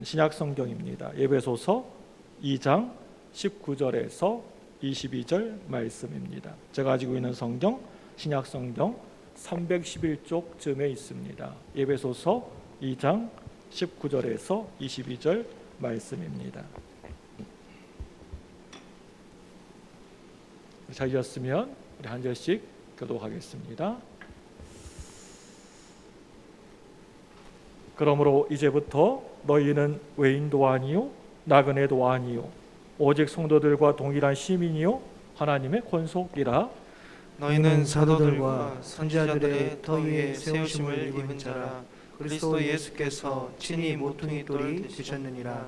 신약 성경입니다. 에베소서 2장 19절에서 22절 말씀입니다. 제가 가지고 있는 성경 신약 성경 311쪽쯤에 있습니다. 에베소서 2장 19절에서 22절 말씀입니다. 찾으셨으면 우리 한 절씩 교독하겠습니다. 그러므로 이제부터 너희는 외인도 아니요 나그네도 아니요 오직 성도들과 동일한 시민이요 하나님의 권속이라. 너희는 사도들과 선지자들의 더 위에 세우심을 입은 자라. 그리스도 예수께서 친히 모퉁이 돌이 되셨느니라.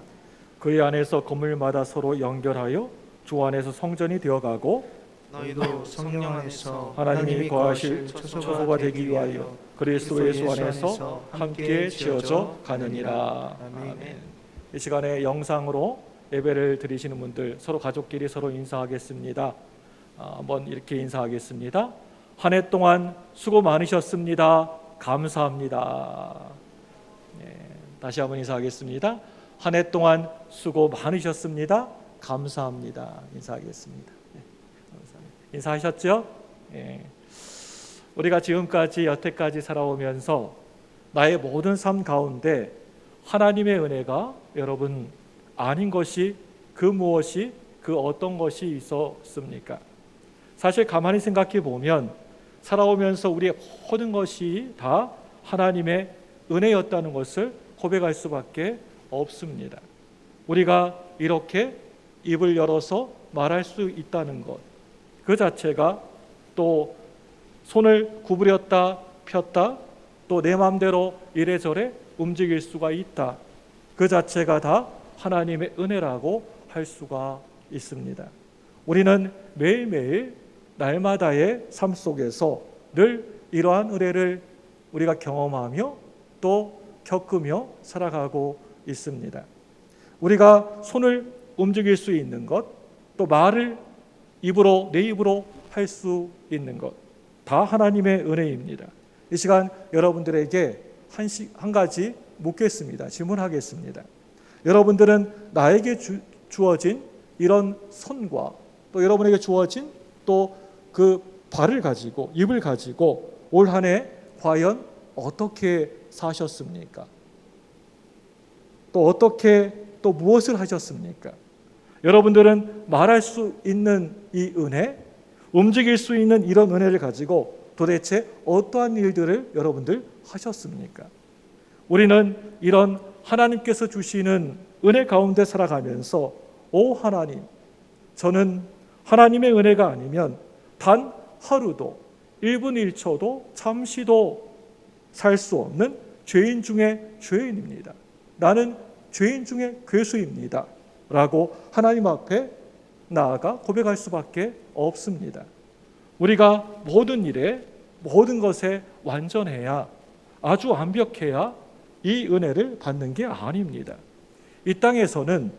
그의 안에서 건물마다 서로 연결하여 주 안에서 성전이 되어가고 너희도 성령 안에서 하나님이 거하실 처소가 되기 위하여 그리스도 예수 안에서 함께 지어져 가느니라. 아멘. 이 시간에 영상으로 예배를 드리시는 분들 서로 가족끼리 서로 인사하겠습니다. 한번 이렇게 인사하겠습니다. 한 해 동안 수고 많으셨습니다. 감사합니다. 다시 한번 인사하겠습니다. 한 해 동안 수고 많으셨습니다. 감사합니다. 인사하겠습니다. 인사하셨죠? 우리가 지금까지 여태까지 살아오면서 나의 모든 삶 가운데 하나님의 은혜가 여러분 아닌 것이 그 무엇이 그 어떤 것이 있었습니까? 사실 가만히 생각해 보면 살아오면서 우리의 모든 것이 다 하나님의 은혜였다는 것을 고백할 수밖에 없습니다. 우리가 이렇게 입을 열어서 말할 수 있다는 것, 그 자체가 또 손을 구부렸다 폈다 또 내 마음대로 이래저래 움직일 수가 있다, 그 자체가 다 하나님의 은혜라고 할 수가 있습니다. 우리는 매일매일 날마다의 삶 속에서 늘 이러한 은혜를 우리가 경험하며 또 겪으며 살아가고 있습니다. 우리가 손을 움직일 수 있는 것, 또 말을 입으로 내 입으로 할 수 있는 것, 다 하나님의 은혜입니다. 이 시간 여러분들에게 한 가지 묻겠습니다. 질문하겠습니다. 여러분들은 나에게 주어진 이런 손과 또 여러분에게 주어진 또 그 발을 가지고 입을 가지고 올 한 해 과연 어떻게 사셨습니까? 또 어떻게 또 무엇을 하셨습니까? 여러분들은 말할 수 있는 이 은혜, 움직일 수 있는 이런 은혜를 가지고 도대체 어떠한 일들을 여러분들 하셨습니까? 우리는 이런 하나님께서 주시는 은혜 가운데 살아가면서 오 하나님, 저는 하나님의 은혜가 아니면 단 하루도 1분 1초도 잠시도 살 수 없는 죄인 중에 죄인입니다. 나는 죄인 중에 괴수입니다 라고 하나님 앞에 나아가 고백할 수밖에 없습니다. 우리가 모든 일에 모든 것에 완전해야, 아주 완벽해야 이 은혜를 받는 게 아닙니다. 이 땅에서는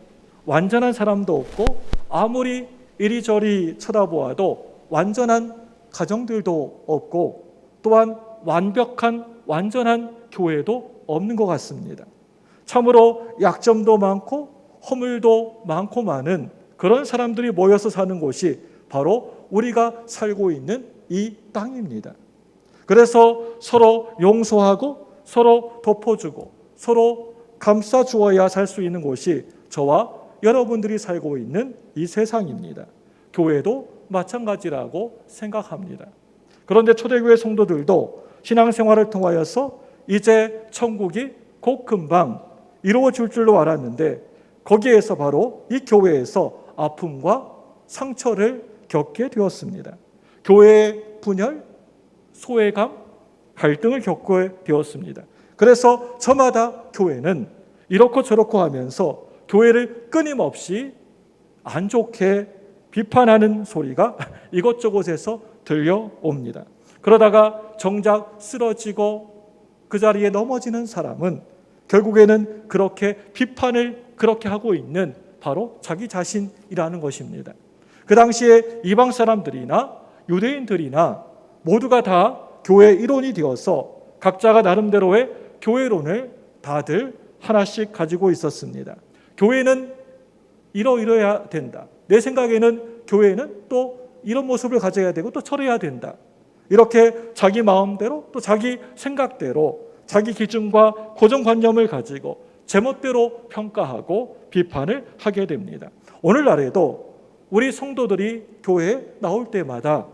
완전한 사람도 없고 아무리 이리저리 쳐다보아도 완전한 가정들도 없고 또한 완전한 교회도 없는 것 같습니다. 참으로 약점도 많고 허물도 많고 많은 그런 사람들이 모여서 사는 곳이 바로 우리가 살고 있는 이 땅입니다. 그래서 서로 용서하고 서로 덮어주고 서로 감싸주어야 살 수 있는 곳이 저와 여러분들이 살고 있는 이 세상입니다. 교회도 마찬가지라고 생각합니다. 그런데 초대교회 성도들도 신앙생활을 통하여서 이제 천국이 곧 금방 이루어질 줄로 알았는데 거기에서 바로 이 교회에서 아픔과 상처를 겪게 되었습니다. 교회의 분열, 소외감, 갈등을 겪게 되었습니다. 그래서 저마다 교회는 이렇고 저렇고 하면서 교회를 끊임없이 안 좋게 비판하는 소리가 이곳저곳에서 들려옵니다. 그러다가 정작 쓰러지고 그 자리에 넘어지는 사람은 결국에는 그렇게 비판을 그렇게 하고 있는 바로 자기 자신이라는 것입니다. 그 당시에 이방 사람들이나 유대인들이나 모두가 다 교회의 일원이 되어서 각자가 나름대로의 교회론을 다들 하나씩 가지고 있었습니다. 교회는 이러이러해야 된다. 내 생각에는 교회는 또 이런 모습을 가져야 되고 또 저래야 된다. 이렇게 자기 마음대로 또 자기 생각대로 자기 기준과 고정관념을 가지고 제멋대로 평가하고 비판을 하게 됩니다. 오늘날에도 우리 성도들이 교회에 나올 때마다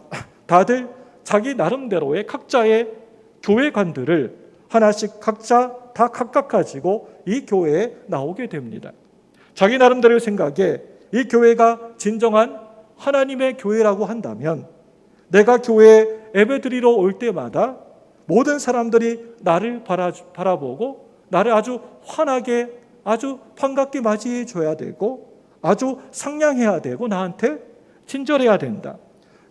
다들 자기 나름대로의 각자의 교회관들을 하나씩 각자 다 각각 가지고 이 교회에 나오게 됩니다. 자기 나름대로의 생각에 이 교회가 진정한 하나님의 교회라고 한다면 내가 교회에 예배드리러 올 때마다 모든 사람들이 나를 바라보고 나를 아주 환하게 아주 반갑게 맞이해 줘야 되고 아주 상냥해야 되고 나한테 친절해야 된다.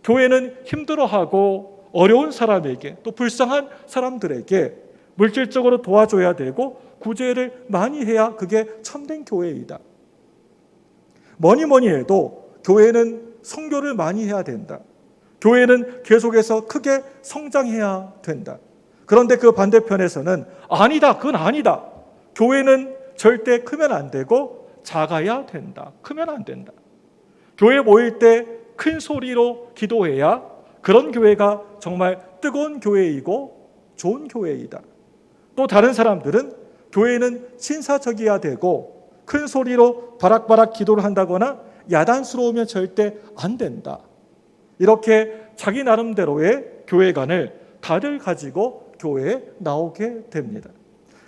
교회는 힘들어하고 어려운 사람에게 또 불쌍한 사람들에게 물질적으로 도와줘야 되고 구제를 많이 해야 그게 참된 교회이다. 뭐니 해도 교회는 선교를 많이 해야 된다. 교회는 계속해서 크게 성장해야 된다. 그런데 그 반대편에서는 아니다, 그건 아니다. 교회는 절대 크면 안 되고 작아야 된다. 크면 안 된다. 교회 모일 때 큰 소리로 기도해야 그런 교회가 정말 뜨거운 교회이고 좋은 교회이다. 또 다른 사람들은 교회는 신사적이어야 되고 큰 소리로 바락바락 기도를 한다거나 야단스러우면 절대 안 된다. 이렇게 자기 나름대로의 교회관을 다들 가지고 교회에 나오게 됩니다.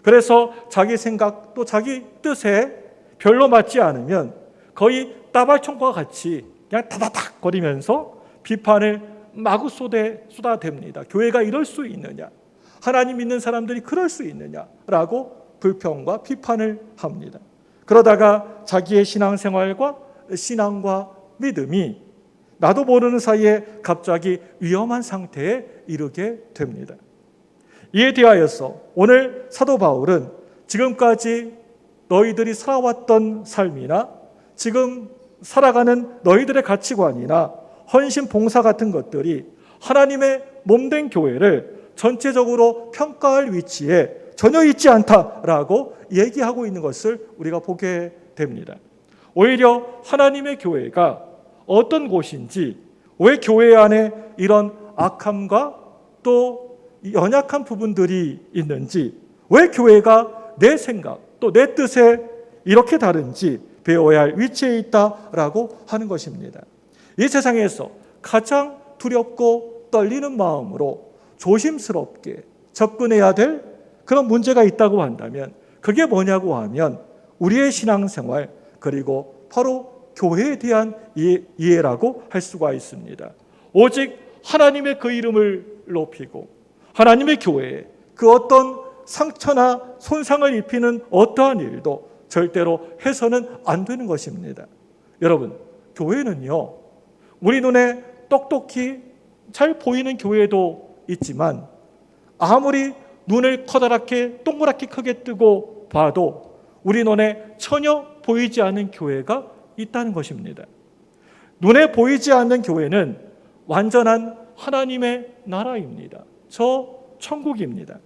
그래서 자기 생각 또 자기 뜻에 별로 맞지 않으면 거의 따발총과 같이 그냥 다다닥 거리면서 비판을 마구 쏟아댑니다. 교회가 이럴 수 있느냐? 하나님 믿는 사람들이 그럴 수 있느냐라고 불평과 비판을 합니다. 그러다가 자기의 신앙생활과 신앙과 믿음이 나도 모르는 사이에 갑자기 위험한 상태에 이르게 됩니다. 이에 대하여서 오늘 사도 바울은 지금까지 너희들이 살아왔던 삶이나 지금 살아가는 너희들의 가치관이나 헌신 봉사 같은 것들이 하나님의 몸된 교회를 전체적으로 평가할 위치에 전혀 있지 않다라고 얘기하고 있는 것을 우리가 보게 됩니다. 오히려 하나님의 교회가 어떤 곳인지, 왜 교회 안에 이런 악함과 또 연약한 부분들이 있는지, 왜 교회가 내 생각 또 내 뜻에 이렇게 다른지 배워야 할 위치에 있다라고 하는 것입니다. 이 세상에서 가장 두렵고 떨리는 마음으로 조심스럽게 접근해야 될 그런 문제가 있다고 한다면 그게 뭐냐고 하면 우리의 신앙생활 그리고 바로 교회에 대한 이해라고 할 수가 있습니다. 오직 하나님의 그 이름을 높이고 하나님의 교회에 그 어떤 상처나 손상을 입히는 어떠한 일도 절대로 해서는 안 되는 것입니다. 여러분, 교회는요, 우리 눈에 똑똑히 잘 보이는 교회도 있지만 아무리 눈을 커다랗게 동그랗게 크게 뜨고 봐도 우리 눈에 전혀 보이지 않는 교회가 있다는 것입니다. 눈에 보이지 않는 교회는 완전한 하나님의 나라입니다. 저 천국입니다.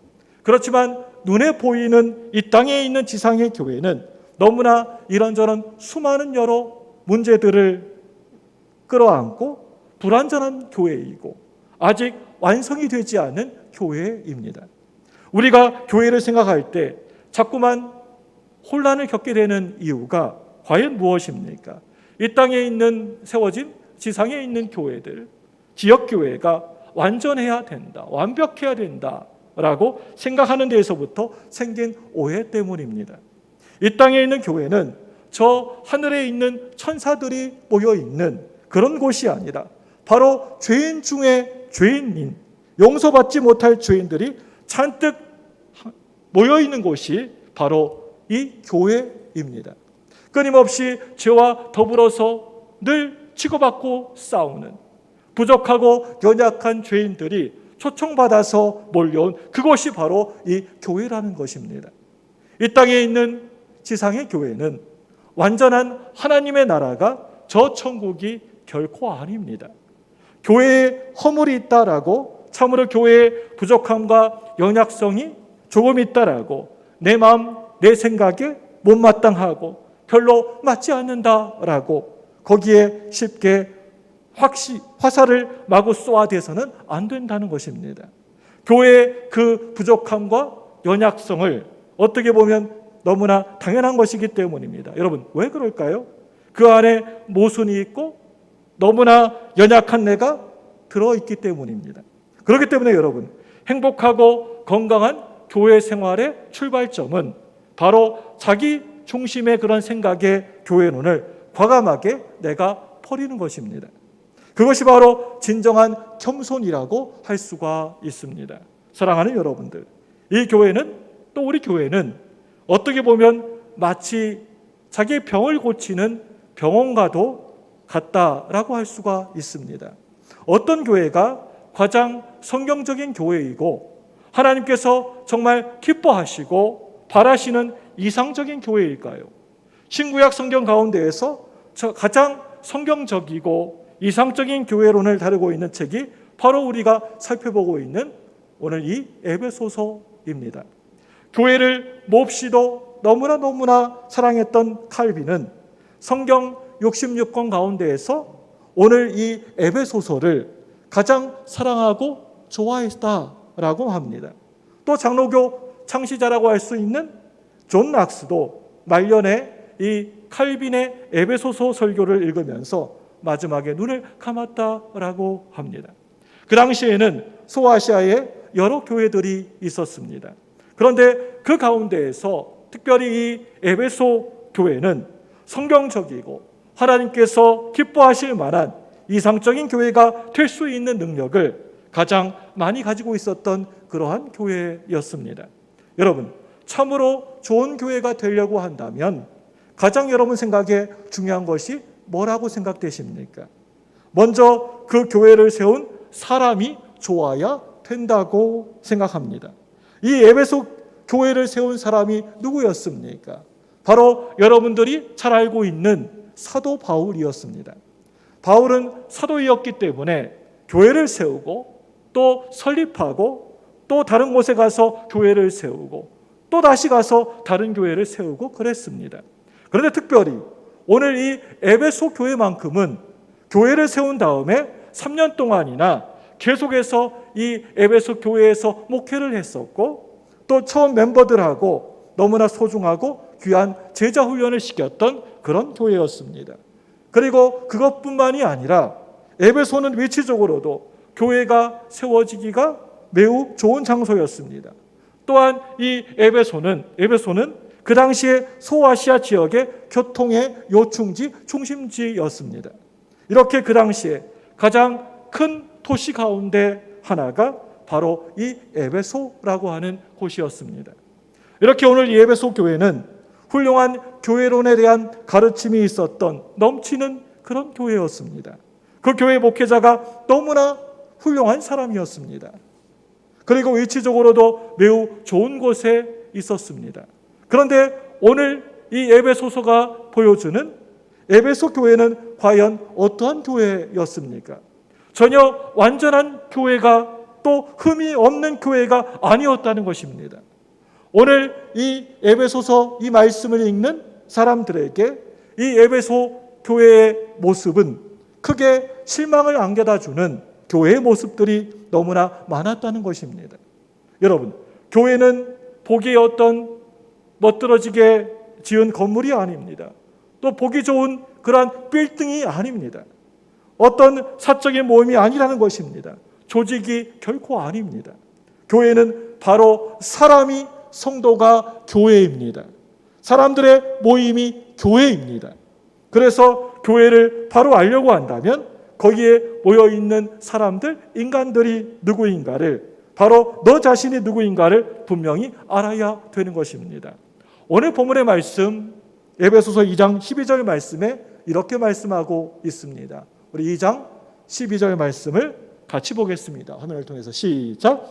그렇지만 눈에 보이는 이 땅에 있는 지상의 교회는 너무나 이런저런 수많은 여러 문제들을 끌어안고 불완전한 교회이고 아직 완성이 되지 않은 교회입니다. 우리가 교회를 생각할 때 자꾸만 혼란을 겪게 되는 이유가 과연 무엇입니까? 이 땅에 있는 세워진 지상에 있는 교회들, 지역교회가 완전해야 된다, 완벽해야 된다라고 생각하는 데에서부터 생긴 오해 때문입니다. 이 땅에 있는 교회는 저 하늘에 있는 천사들이 모여있는 그런 곳이 아니라 바로 죄인 중에 죄인인, 용서받지 못할 죄인들이 잔뜩 모여있는 곳이 바로 이 교회입니다. 끊임없이 죄와 더불어서 늘 치고받고 싸우는 부족하고 연약한 죄인들이 초청받아서 몰려온 그것이 바로 이 교회라는 것입니다. 이 땅에 있는 지상의 교회는 완전한 하나님의 나라가 저 천국이 결코 아닙니다. 교회에 허물이 있다라고, 참으로 교회에 부족함과 연약성이 조금 있다라고 내 마음 내 생각에 못마땅하고 별로 맞지 않는다라고 거기에 쉽게 화살을 마구 쏘아대서는 안 된다는 것입니다. 교회의 그 부족함과 연약성을 어떻게 보면 너무나 당연한 것이기 때문입니다. 여러분, 왜 그럴까요? 그 안에 모순이 있고 너무나 연약한 내가 들어있기 때문입니다. 그렇기 때문에 여러분, 행복하고 건강한 교회 생활의 출발점은 바로 자기 중심의 그런 생각의 교회론을 과감하게 내가 버리는 것입니다. 그것이 바로 진정한 겸손이라고 할 수가 있습니다. 사랑하는 여러분들, 이 교회는, 또 우리 교회는 어떻게 보면 마치 자기 병을 고치는 병원과도 같다라고 할 수가 있습니다. 어떤 교회가 가장 성경적인 교회이고 하나님께서 정말 기뻐하시고 바라시는 이상적인 교회일까요? 신구약 성경 가운데에서 가장 성경적이고 이상적인 교회론을 다루고 있는 책이 바로 우리가 살펴보고 있는 오늘 이 에베소서입니다. 교회를 몹시도 너무나 사랑했던 칼빈은 성경 66권 가운데에서 오늘 이 에베소서를 가장 사랑하고 좋아했다라고 합니다. 또 장로교 창시자라고 할 수 있는 존 낙스도 말년에 이 칼빈의 에베소서 설교를 읽으면서 마지막에 눈을 감았다라고 합니다. 그 당시에는 소아시아에 여러 교회들이 있었습니다. 그런데 그 가운데에서 특별히 이 에베소 교회는 성경적이고 하나님께서 기뻐하실 만한 이상적인 교회가 될 수 있는 능력을 가장 많이 가지고 있었던 그러한 교회였습니다. 여러분, 참으로 좋은 교회가 되려고 한다면 가장 여러분 생각에 중요한 것이 뭐라고 생각되십니까? 먼저 그 교회를 세운 사람이 좋아야 된다고 생각합니다. 이 에베소 교회를 세운 사람이 누구였습니까? 바로 여러분들이 잘 알고 있는 사도 바울이었습니다. 바울은 사도이었기 때문에 교회를 세우고 또 설립하고 또 다른 곳에 가서 교회를 세우고 또 다시 가서 다른 교회를 세우고 그랬습니다. 그런데 특별히 오늘 이 에베소 교회만큼은 교회를 세운 다음에 3년 동안이나 계속해서 이 에베소 교회에서 목회를 했었고 또 처음 멤버들하고 너무나 소중하고 귀한 제자 훈련을 시켰던 그런 교회였습니다. 그리고 그것뿐만이 아니라 에베소는 위치적으로도 교회가 세워지기가 매우 좋은 장소였습니다. 또한 이 에베소는 그 당시에 소아시아 지역의 교통의 요충지, 중심지였습니다. 이렇게 그 당시에 가장 큰 도시 가운데 하나가 바로 이 에베소라고 하는 곳이었습니다. 이렇게 오늘 이 에베소 교회는 훌륭한 교회론에 대한 가르침이 있었던 넘치는 그런 교회였습니다. 그 교회 목회자가 너무나 훌륭한 사람이었습니다. 그리고 위치적으로도 매우 좋은 곳에 있었습니다. 그런데 오늘 이 에베소서가 보여주는 에베소 교회는 과연 어떠한 교회였습니까? 전혀 완전한 교회가 또 흠이 없는 교회가 아니었다는 것입니다. 오늘 이 에베소서 이 말씀을 읽는 사람들에게 이 에베소 교회의 모습은 크게 실망을 안겨다 주는 교회의 모습들이 너무나 많았다는 것입니다. 여러분, 교회는 보기에 어떤 멋들어지게 지은 건물이 아닙니다. 또 보기 좋은 그러한 빌딩이 아닙니다. 어떤 사적인 모임이 아니라는 것입니다. 조직이 결코 아닙니다. 교회는 바로 사람이 성도가 교회입니다. 사람들의 모임이 교회입니다. 그래서 교회를 바로 알려고 한다면 거기에 모여있는 사람들, 인간들이 누구인가를, 바로 너 자신이 누구인가를 분명히 알아야 되는 것입니다. 오늘 본문의 말씀, 에베소서 2장 12절 말씀에 이렇게 말씀하고 있습니다. 우리 2장 12절 말씀을 같이 보겠습니다. 화면을 통해서 시작.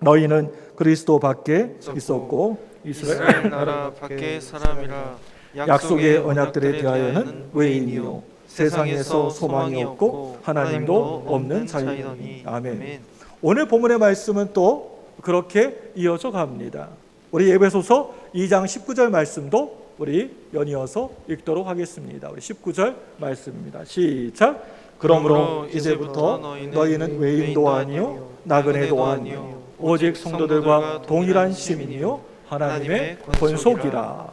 너희는 그리스도 밖에 있었고 이스라엘 나라 밖의 사람이라. 약속의 언약들에 대하여는 외인이요 세상에서 소망이 없고 하나님도 없는 자이더니. 아멘. 오늘 본문의 말씀은 또 그렇게 이어져 갑니다. 우리 에베소서 2장 19절 말씀도 우리 연이어서 읽도록 하겠습니다. 우리 19절 말씀입니다. 시작. 그러므로 이제부터 너희는 외인도 아니요 나그네도 아니요 오직 성도들과 동일한 시민이요 하나님의 권속이라.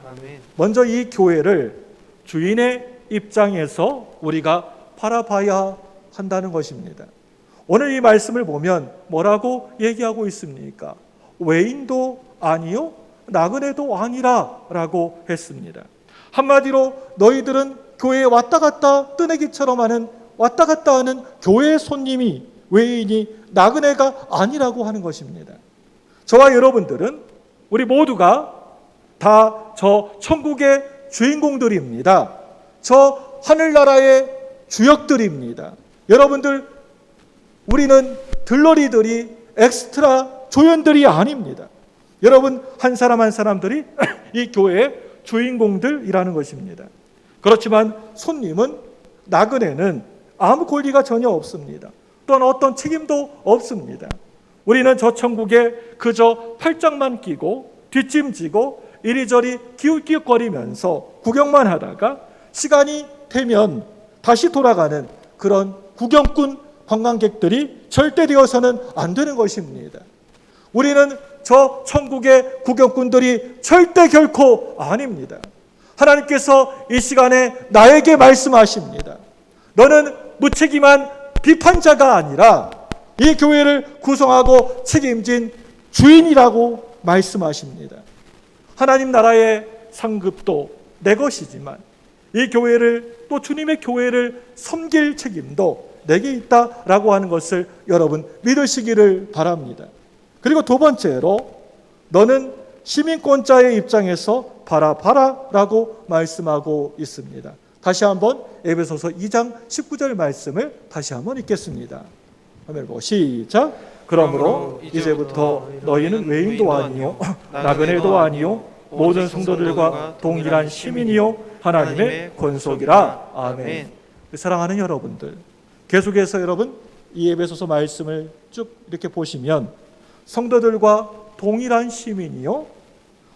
먼저 이 교회를 주인의 입장에서 우리가 바라봐야 한다는 것입니다. 오늘 이 말씀을 보면 뭐라고 얘기하고 있습니까? 외인도 아니요 나그네도 아니라 라고 했습니다. 한마디로 너희들은 교회에 왔다 갔다 뜨내기처럼 하는 왔다 갔다 하는 교회의 손님이 외인이 나그네가 아니라고 하는 것입니다. 저와 여러분들은 우리 모두가 다 저 천국의 주인공들입니다. 저 하늘나라의 주역들입니다. 여러분들, 우리는 들러리들이 엑스트라 조연들이 아닙니다. 여러분, 한 사람 한 사람들이 이 교회의 주인공들이라는 것입니다. 그렇지만 손님은, 나그네는 아무 권리가 전혀 없습니다. 또한 어떤 책임도 없습니다. 우리는 저 천국에 그저 팔짱만 끼고 뒷짐지고 이리저리 기웃기웃거리면서 구경만 하다가 시간이 되면 다시 돌아가는 그런 구경꾼 관광객들이 절대 되어서는 안 되는 것입니다. 우리는 저 천국의 구경꾼들이 절대 결코 아닙니다. 하나님께서 이 시간에 나에게 말씀하십니다. 너는 무책임한 비판자가 아니라 이 교회를 구성하고 책임진 주인이라고 말씀하십니다. 하나님 나라의 상급도 내 것이지만 이 교회를, 또 주님의 교회를 섬길 책임도 내게 있다라고 하는 것을 여러분 믿으시기를 바랍니다. 그리고 두 번째로 너는 시민권자의 입장에서 바라봐라라고 말씀하고 있습니다. 다시 한번 에베소서 2장 19절 말씀을 다시 한번 읽겠습니다. 화면을 보고 시작. 그러므로 이제부터 너희는 외인도 아니요 나그네도 아니요 모든 성도들과 동일한 시민이요 하나님의 권속이라. 아멘. 사랑하는 여러분들, 계속해서 여러분 이 에베소서 말씀을 쭉 이렇게 보시면 성도들과 동일한 시민이요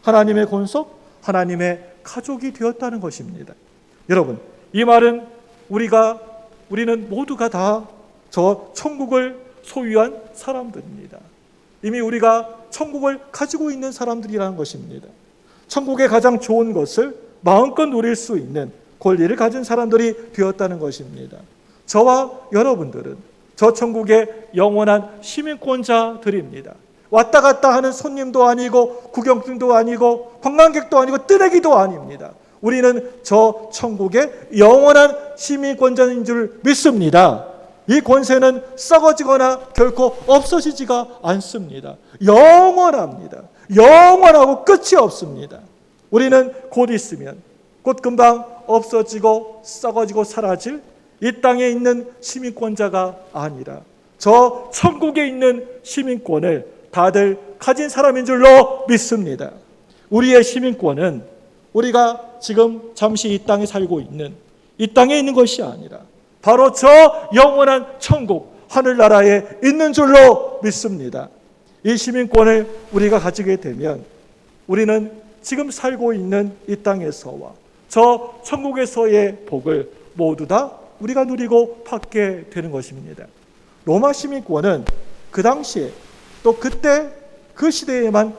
하나님의 권속, 하나님의 가족이 되었다는 것입니다. 여러분, 이 말은 우리는 모두가 다 저 천국을 소유한 사람들입니다. 이미 우리가 천국을 가지고 있는 사람들이라는 것입니다. 천국의 가장 좋은 것을 마음껏 누릴 수 있는 권리를 가진 사람들이 되었다는 것입니다. 저와 여러분들은 저 천국의 영원한 시민권자들입니다. 왔다 갔다 하는 손님도 아니고 구경꾼도 아니고 관광객도 아니고 뜨내기도 아닙니다. 우리는 저 천국의 영원한 시민권자인 줄 믿습니다. 이 권세는 썩어지거나 결코 없어지지가 않습니다. 영원합니다. 영원하고 끝이 없습니다. 우리는 곧 있으면, 곧 금방 없어지고 썩어지고 사라질 이 땅에 있는 시민권자가 아니라 저 천국에 있는 시민권을 다들 가진 사람인 줄로 믿습니다. 우리의 시민권은 우리가 지금 잠시 이 땅에 살고 있는, 이 땅에 있는 것이 아니라 바로 저 영원한 천국 하늘나라에 있는 줄로 믿습니다. 이 시민권을 우리가 가지게 되면 우리는 지금 살고 있는 이 땅에서와 저 천국에서의 복을 모두 다 우리가 누리고 받게 되는 것입니다. 로마 시민권은 그 당시에, 또 그때 그 시대에만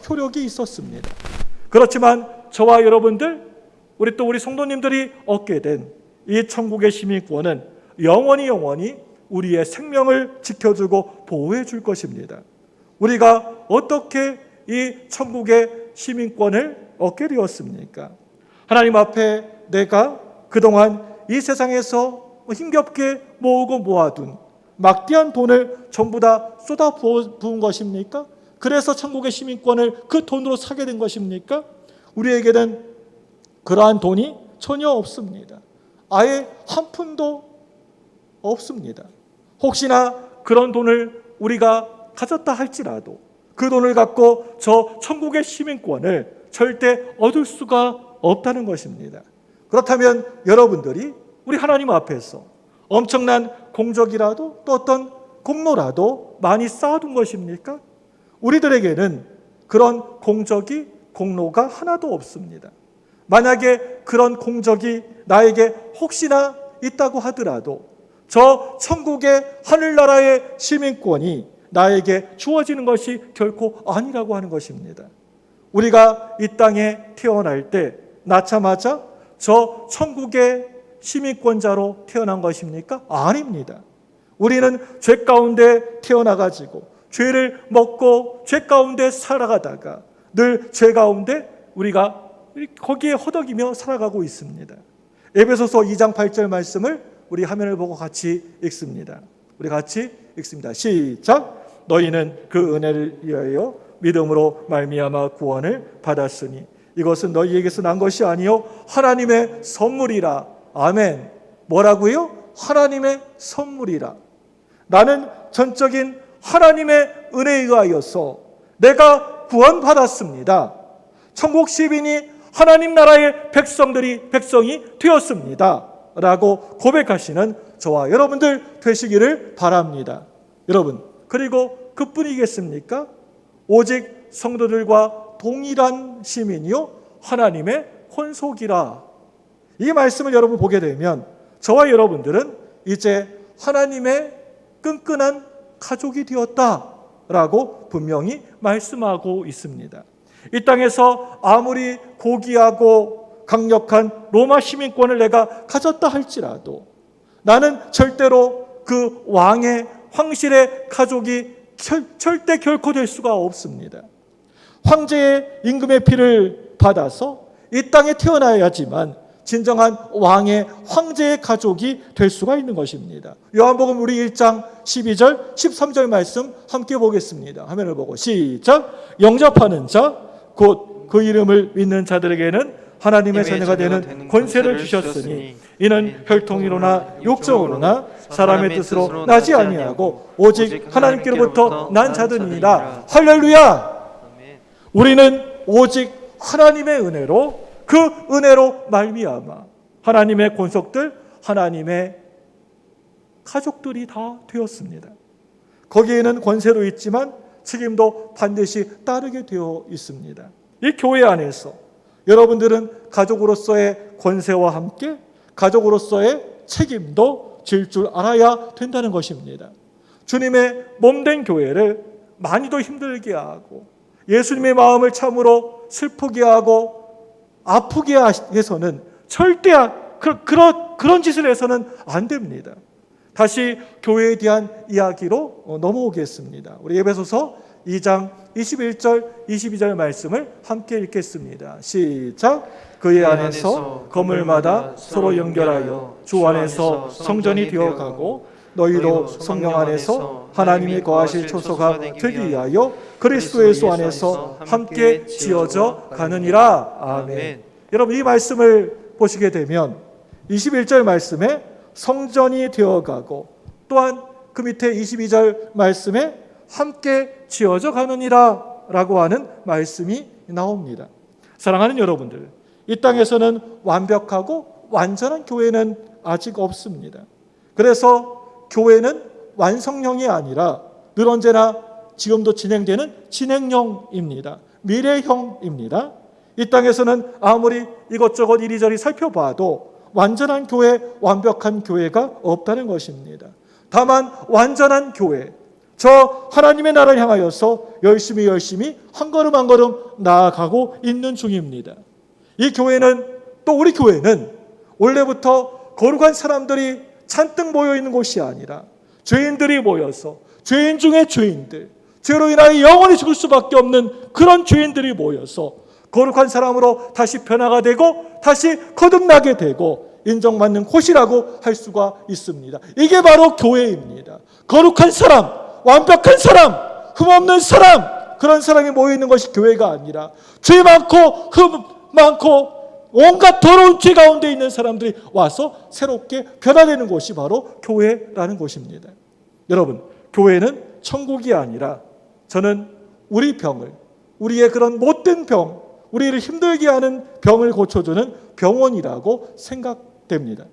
효력이 있었습니다. 그렇지만 저와 여러분들, 우리 성도님들이 얻게 된 이 천국의 시민권은 영원히 우리의 생명을 지켜주고 보호해 줄 것입니다. 우리가 어떻게 이 천국의 시민권을 얻게 되었습니까? 하나님 앞에 내가 그동안 이 세상에서 힘겹게 모으고 모아둔 막대한 돈을 전부 다 쏟아 부은 것입니까? 그래서 천국의 시민권을 그 돈으로 사게 된 것입니까? 우리에게는 그러한 돈이 전혀 없습니다. 아예 한 푼도 없습니다. 혹시나 그런 돈을 우리가 가졌다 할지라도 그 돈을 갖고 저 천국의 시민권을 절대 얻을 수가 없다는 것입니다. 그렇다면 여러분들이 우리 하나님 앞에서 엄청난 공적이라도 또 어떤 공로라도 많이 쌓아둔 것입니까? 우리들에게는 그런 공적이 공로가 하나도 없습니다. 만약에 그런 공적이 나에게 혹시나 있다고 하더라도 저 천국의 하늘나라의 시민권이 나에게 주어지는 것이 결코 아니라고 하는 것입니다. 우리가 이 땅에 태어날 때 낳자마자 저 천국의 시민권자로 태어난 것입니까? 아닙니다. 우리는 죄 가운데 태어나가지고 죄를 먹고 죄 가운데 살아가다가 늘 죄 가운데 우리가 거기에 허덕이며 살아가고 있습니다. 에베소서 2장 8절 말씀을 우리 화면을 보고 같이 읽습니다. 우리 같이 읽습니다. 시작. 너희는 그 은혜를 위하여 믿음으로 말미암아 구원을 받았으니 이것은 너희에게서 난 것이 아니요 하나님의 선물이라. 아멘. 뭐라고요? 하나님의 선물이라. 나는 전적인 하나님의 은혜에 의하여서 내가 구원받았습니다. 천국 시민이 하나님 나라의 백성이 되었습니다. 라고 고백하시는 저와 여러분들 되시기를 바랍니다. 여러분, 그리고 그뿐이겠습니까? 오직 성도들과 동일한 시민이요 하나님의 혼속이라. 이 말씀을 여러분 보게 되면 저와 여러분들은 이제 하나님의 끈끈한 가족이 되었다라고 분명히 말씀하고 있습니다. 이 땅에서 아무리 고귀하고 강력한 로마 시민권을 내가 가졌다 할지라도 나는 절대로 그 왕의 황실의 가족이 절대 결코 될 수가 없습니다. 황제의 임금의 피를 받아서 이 땅에 태어나야지만 진정한 왕의 황제의 가족이 될 수가 있는 것입니다. 요한복음 우리 1장 12절 13절 말씀 함께 보겠습니다. 화면을 보고 시작. 영접하는 자 곧 그 이름을 믿는 자들에게는 하나님의 자녀가 되는 권세를 주셨으니 이는 혈통이로나 육정으로나 사람의 뜻으로 나지 아니하고 오직 하나님께로부터 난 자들이니라. 할렐루야. 우리는 오직 하나님의 은혜로 그 은혜로 말미암아 하나님의 권속들, 하나님의 가족들이 다 되었습니다. 거기에는 권세도 있지만 책임도 반드시 따르게 되어 있습니다. 이 교회 안에서 여러분들은 가족으로서의 권세와 함께 가족으로서의 책임도 질 줄 알아야 된다는 것입니다. 주님의 몸된 교회를 많이도 힘들게 하고 예수님의 마음을 참으로 슬프게 하고 아프게 해서는 절대 그런 짓을 해서는 안 됩니다. 다시 교회에 대한 이야기로 넘어오겠습니다. 우리 에베소서 2장 21절 22절 말씀을 함께 읽겠습니다. 시작. 그의 안에서 건물마다 서로 연결하여 주 안에서 성전이 되어가고 너희도 성령 안에서 하나님이 거하실 초소가 되기 위하여 그리스도 예수 안에서 함께 지어져 가느니라. 아멘. 여러분 이 말씀을 보시게 되면 21절 말씀에 성전이 되어가고 또한 그 밑에 22절 말씀에 함께 지어져 가느니라 라고 하는 말씀이 나옵니다. 사랑하는 여러분들, 이 땅에서는 완벽하고 완전한 교회는 아직 없습니다. 그래서 교회는 완성형이 아니라 늘 언제나 지금도 진행되는 진행형입니다. 미래형입니다. 이 땅에서는 아무리 이것저것 이리저리 살펴봐도 완전한 교회, 완벽한 교회가 없다는 것입니다. 다만 완전한 교회, 저 하나님의 나라를 향하여서 열심히 한 걸음 한 걸음 나아가고 있는 중입니다. 이 교회는 또 우리 교회는 원래부터 거룩한 사람들이 잔뜩 모여 있는 곳이 아니라 죄인들이 모여서 죄인 중에 죄인들, 죄로 인하여 영원히 죽을 수밖에 없는 그런 죄인들이 모여서 거룩한 사람으로 다시 변화가 되고 다시 거듭나게 되고 인정받는 곳이라고 할 수가 있습니다. 이게 바로 교회입니다. 거룩한 사람, 완벽한 사람, 흠없는 사람, 그런 사람이 모여있는 것이 교회가 아니라 죄 많고 흠 많고 온갖 더러운 죄 가운데 있는 사람들이 와서 새롭게 변화되는 곳이 바로 교회라는 곳입니다. 여러분, 교회는 천국이 아니라 저는 우리 병을, 우리의 그런 못된 병, 우리를 힘들게 하는 병을 고쳐주는 병원이라고 생각됩니다.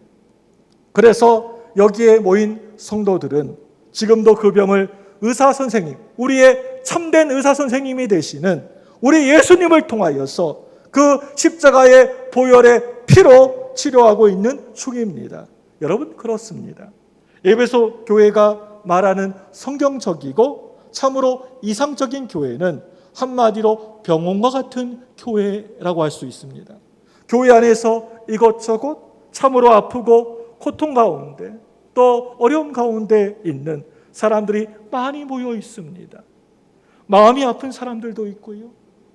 그래서 여기에 모인 성도들은 지금도 그 병을 의사 선생님, 우리의 참된 의사 선생님이 되시는 우리 예수님을 통하여서 그 십자가의 보혈의 피로 치료하고 있는 중입니다. 여러분, 그렇습니다. 에베소 교회가 말하는 성경적이고 참으로 이상적인 교회는 한마디로 병원과 같은 교회라고 할 수 있습니다. 교회 안에서 이것저것 참으로 아프고 고통 가운데 또 어려움 가운데 있는 사람들이 많이 모여 있습니다. 마음이 아픈 사람들도 있고요.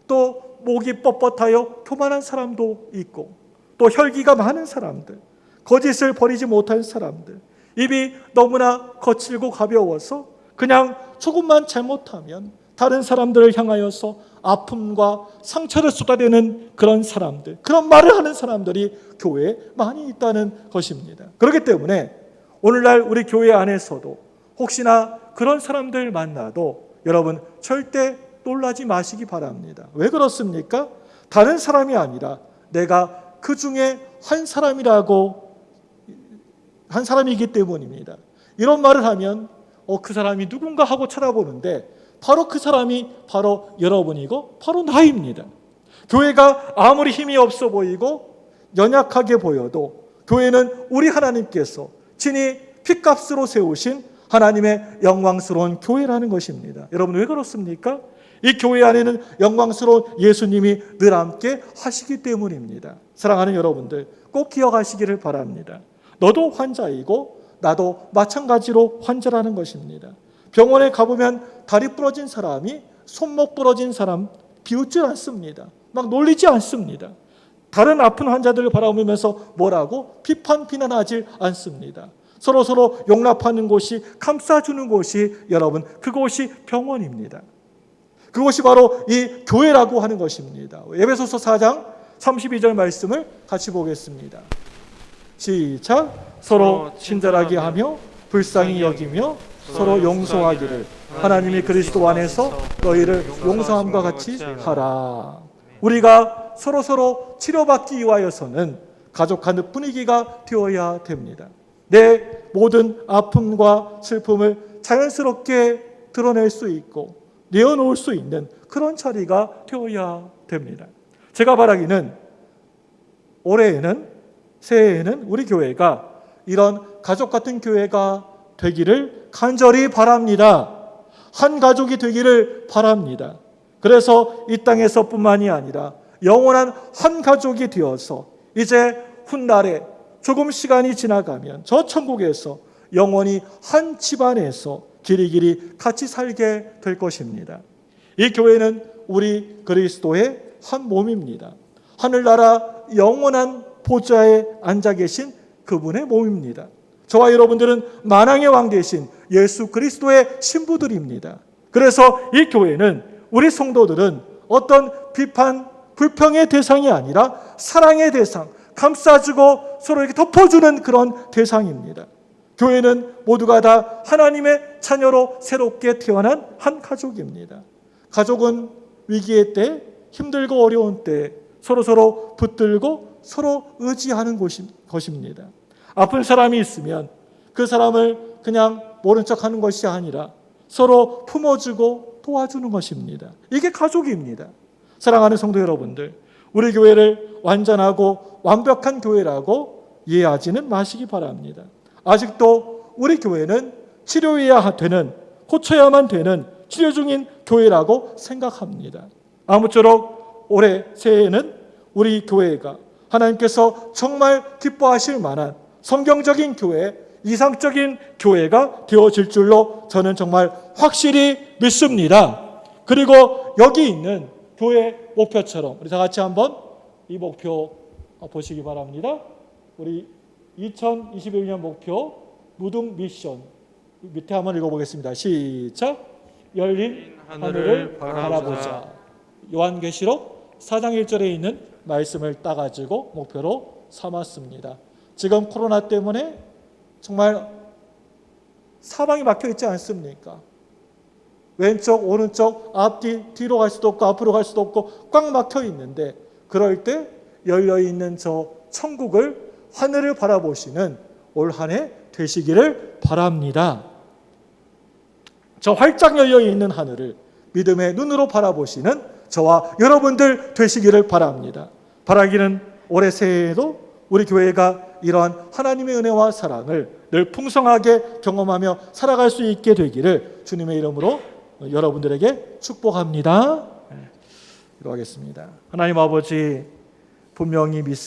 또 목이 뻣뻣하여 교만한 사람도 있고, 또 혈기가 많은 사람들, 거짓을 버리지 못한 사람들, 입이 너무나 거칠고 가벼워서 그냥 조금만 잘못하면 다른 사람들을 향하여서 아픔과 상처를 쏟아내는 그런 사람들, 그런 말을 하는 사람들이 교회에 많이 있다는 것입니다. 그렇기 때문에 오늘날 우리 교회 안에서도 혹시나 그런 사람들 만나도 여러분 절대 놀라지 마시기 바랍니다. 왜 그렇습니까? 다른 사람이 아니라 내가 그 중에 한 사람이기 때문입니다. 이런 말을 하면 그 사람이 누군가 하고 쳐다보는데 바로 그 사람이 바로 여러분이고 바로 나입니다. 교회가 아무리 힘이 없어 보이고 연약하게 보여도 교회는 우리 하나님께서 친히 핏값으로 세우신 하나님의 영광스러운 교회라는 것입니다. 여러분, 왜 그렇습니까? 이 교회 안에는 영광스러운 예수님이 늘 함께 하시기 때문입니다. 사랑하는 여러분들, 꼭 기억하시기를 바랍니다. 너도 환자이고 나도 마찬가지로 환자라는 것입니다. 병원에 가보면 다리 부러진 사람이 손목 부러진 사람 비웃지 않습니다. 막 놀리지 않습니다. 다른 아픈 환자들을 바라보면서 뭐라고 비난하지 않습니다. 서로 용납하는 곳이, 감싸주는 곳이 여러분, 그곳이 병원입니다. 그것이 바로 이 교회라고 하는 것입니다. 에베소서 4장 32절 말씀을 같이 보겠습니다. 시작. 서로 친절하게 하며 불쌍히 여기며 서로 용서하기를 하나님이 그리스도 안에서 너희를 용서함과 같이 하라. 우리가 서로 치료받기 위하여서는 가족하는 분위기가 되어야 됩니다. 내 모든 아픔과 슬픔을 자연스럽게 드러낼 수 있고 내어놓을 수 있는 그런 자리가 되어야 됩니다. 제가 바라기는 새해에는 우리 교회가 이런 가족 같은 교회가 되기를 간절히 바랍니다. 한 가족이 되기를 바랍니다. 그래서 이 땅에서뿐만이 아니라 영원한 한 가족이 되어서 이제 훗날에 조금 시간이 지나가면 저 천국에서 영원히 한 집안에서 길이길이 같이 살게 될 것입니다. 이 교회는 우리 그리스도의 한 몸입니다. 하늘나라 영원한 보좌에 앉아 계신 그분의 몸입니다. 저와 여러분들은 만왕의 왕 되신 예수 그리스도의 신부들입니다. 그래서 이 교회는, 우리 성도들은 어떤 비판, 불평의 대상이 아니라 사랑의 대상, 감싸주고 서로 이렇게 덮어주는 그런 대상입니다. 교회는 모두가 다 하나님의 자녀로 새롭게 태어난 한 가족입니다. 가족은 위기의 때, 힘들고 어려운 때 서로 붙들고 서로 의지하는 것입니다. 아픈 사람이 있으면 그 사람을 그냥 모른 척하는 것이 아니라 서로 품어주고 도와주는 것입니다. 이게 가족입니다. 사랑하는 성도 여러분들, 우리 교회를 완전하고 완벽한 교회라고 이해하지는 마시기 바랍니다. 아직도 우리 교회는 치료해야 되는, 고쳐야만 되는 치료 중인 교회라고 생각합니다. 아무쪼록 올해 새해에는 우리 교회가 하나님께서 정말 기뻐하실 만한 성경적인 교회, 이상적인 교회가 되어질 줄로 저는 정말 확실히 믿습니다. 그리고 여기 있는 교회 목표처럼 우리 다 같이 한번 이 목표 보시기 바랍니다. 우리 2021년 목표 무등 미션 밑에 한번 읽어보겠습니다. 시작. 열린 하늘을 바라보자. 요한계시록 4장 1절에 있는 말씀을 따가지고 목표로 삼았습니다. 지금 코로나 때문에 정말 사방이 막혀 있지 않습니까? 왼쪽, 오른쪽, 앞뒤, 뒤로 갈 수도 없고 앞으로 갈 수도 없고 꽉 막혀 있는데, 그럴 때 열려있는 저 천국을, 하늘을 바라보시는 올 한 해 되시기를 바랍니다. 저 활짝 열려있는 하늘을 믿음의 눈으로 바라보시는 저와 여러분들 되시기를 바랍니다. 바라기는 올해 새해에도 우리 교회가 이러한 하나님의 은혜와 사랑을 늘 풍성하게 경험하며 살아갈 수 있게 되기를 주님의 이름으로 여러분들에게 축복합니다. 기도하겠습니다. 하나님 아버지, 분명히 믿습니다.